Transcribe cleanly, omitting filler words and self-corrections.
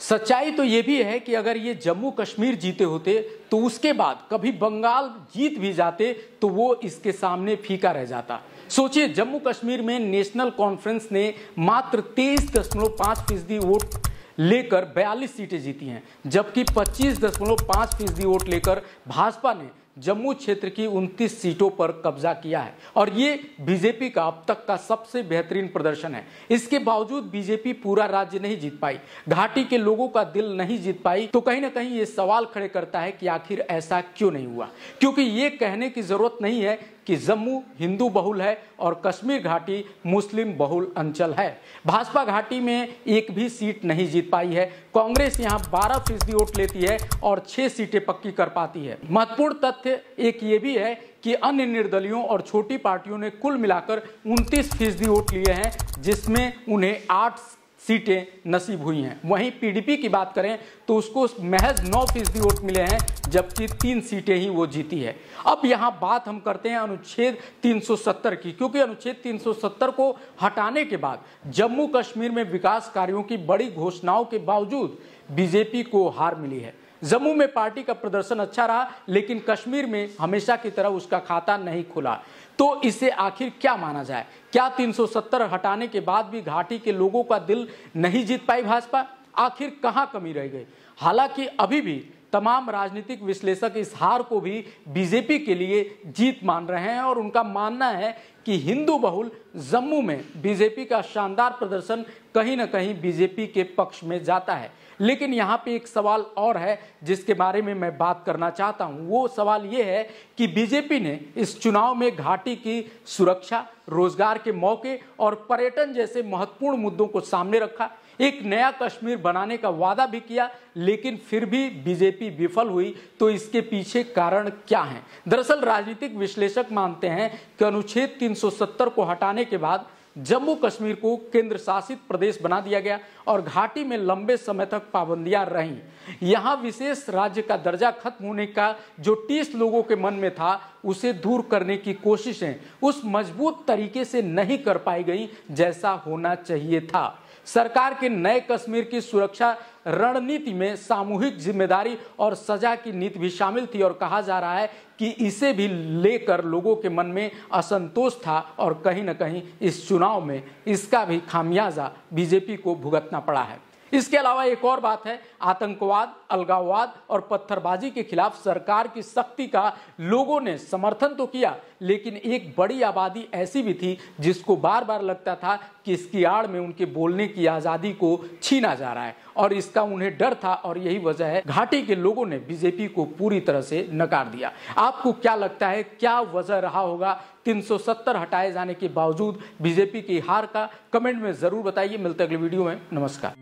सच्चाई तो ये भी है कि अगर ये जम्मू कश्मीर जीते होते तो उसके बाद कभी बंगाल जीत भी जाते तो वो इसके सामने फीका रह जाता। सोचिए, जम्मू कश्मीर में नेशनल कॉन्फ्रेंस ने मात्र 23.5% वोट लेकर 42 सीटें जीती हैं, जबकि 25.5% वोट लेकर भाजपा ने जम्मू क्षेत्र की 29 सीटों पर कब्जा किया है और ये बीजेपी का अब तक का सबसे बेहतरीन प्रदर्शन है। इसके बावजूद बीजेपी पूरा राज्य नहीं जीत पाई, घाटी के लोगों का दिल नहीं जीत पाई। तो कहीं ना कहीं ये सवाल खड़े करता है कि आखिर ऐसा क्यों नहीं हुआ, क्योंकि ये कहने की जरूरत नहीं है कि जम्मू हिंदू बहुल है और कश्मीर घाटी मुस्लिम बहुल अंचल है। भाजपा घाटी में एक भी सीट नहीं जीत पाई है। कांग्रेस यहां 12% वोट लेती है और 6 सीटें पक्की कर पाती है। महत्वपूर्ण तथ्य एक ये भी है कि अन्य निर्दलियों और छोटी पार्टियों ने कुल मिलाकर 29% वोट लिए हैं, जिसमें उन्हें 8 सीटें नसीब हुई हैं। वहीं पीडीपी की बात करें तो उसको महज 9% वोट मिले हैं, जबकि 3 सीटें ही वो जीती है। अब यहां बात हम करते हैं अनुच्छेद 370 की, क्योंकि अनुच्छेद 370 को हटाने के बाद जम्मू कश्मीर में विकास कार्यों की बड़ी घोषणाओं के बावजूद बीजेपी को हार मिली है। जम्मू में पार्टी का प्रदर्शन अच्छा रहा, लेकिन कश्मीर में हमेशा की तरह उसका खाता नहीं खुला। तो इसे आखिर क्या माना जाए? क्या 370 हटाने के बाद भी घाटी के लोगों का दिल नहीं जीत पाई भाजपा? आखिर कहां कमी रह गई? हालांकि अभी भी तमाम राजनीतिक विश्लेषक इस हार को भी बीजेपी के लिए जीत मान रहे हैं और उनका मानना है कि हिंदू बहुल जम्मू में बीजेपी का शानदार प्रदर्शन कहीं ना कहीं बीजेपी के पक्ष में जाता है। लेकिन यहाँ पे एक सवाल और है जिसके बारे में मैं बात करना चाहता हूँ। वो सवाल ये है कि बीजेपी ने इस चुनाव में घाटी की सुरक्षा, रोजगार के मौके और पर्यटन जैसे महत्वपूर्ण मुद्दों को सामने रखा। एक नया कश्मीर बनाने का वादा भी किया, लेकिन फिर भी बीजेपी विफल हुई। तो इसके पीछे कारण क्या है? दरअसल राजनीतिक विश्लेषक मानते हैं कि अनुच्छेद 370 को हटाने के बाद जम्मू कश्मीर को केंद्र शासित प्रदेश बना दिया गया और घाटी में लंबे समय तक पाबंदियां रहीं। यहां विशेष राज्य का दर्जा खत्म होने का जो टीस लोगों के मन में था, उसे दूर करने की कोशिशें उस मजबूत तरीके से नहीं कर पाई गई जैसा होना चाहिए था। सरकार के नए कश्मीर की सुरक्षा रणनीति में सामूहिक जिम्मेदारी और सजा की नीति भी शामिल थी और कहा जा रहा है कि इसे भी लेकर लोगों के मन में असंतोष था और कहीं ना कहीं इस चुनाव में इसका भी खामियाजा बीजेपी को भुगतना पड़ा है। इसके अलावा एक और बात है, आतंकवाद, अलगाववाद और पत्थरबाजी के खिलाफ सरकार की सख्ती का लोगों ने समर्थन तो किया, लेकिन एक बड़ी आबादी ऐसी भी थी जिसको बार बार लगता था कि इसकी आड़ में उनके बोलने की आज़ादी को छीना जा रहा है और इसका उन्हें डर था और यही वजह है घाटी के लोगों ने बीजेपी को पूरी तरह से नकार दिया। आपको क्या लगता है, क्या वजह रहा होगा 370 हटाए जाने के बावजूद बीजेपी की हार का? कमेंट में जरूर बताइए। मिलते अगले वीडियो में। नमस्कार।